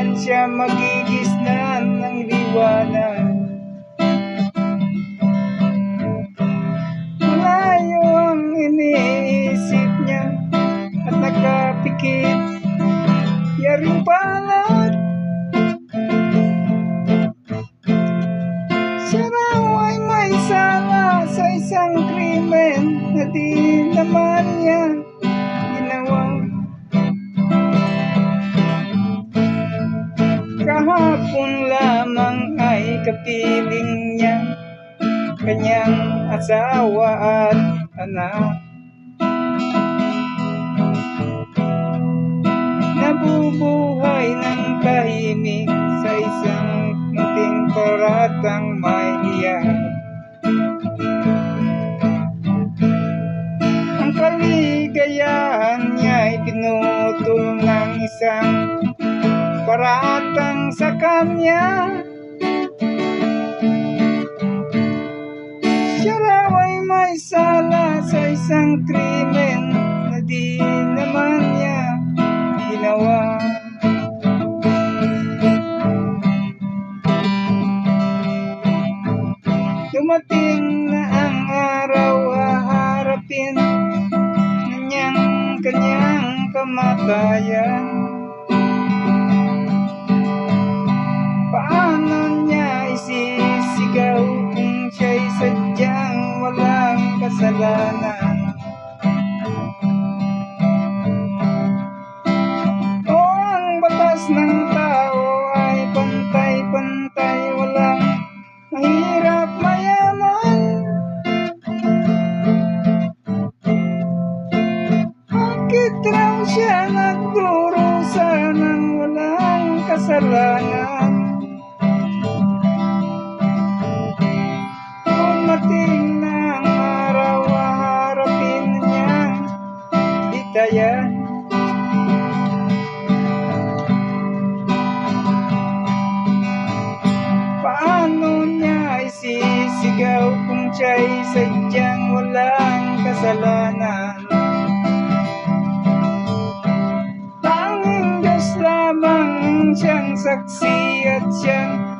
kailan siya magigisnan ng liwanag. Malayo ang iniisip niya at nakapikit, yaring palat. Siya raw ay may sala sa isang krimen na di naman niya ginawa. Kahapon lamang ay kapiling niya kanyang asawa at anak. Nabubuhay ng tahimik sa isang munting paratang may iyak. Ang kaligayahan niya ay pinutol ng isang paratang sa kanya. Siya raw ay may sala sa isang krimen na di naman niya ginawa. Dumating na ang araw, haharapin ng kanyang kamatayan. Paano niya isisigaw kung siya'y sadyang walang kasalanan? O ang batas ng tao ay pantay-pantay, walang mahirap mayaman. Bakit raw siya nagdurusa ng walang kasalanan? Dumating na ang araw, haharapin niya bitayan. Paano niya isisigaw kung siya'y sadyang walang kasalanan? Tanging Diyos lamang siyang saksi at siyang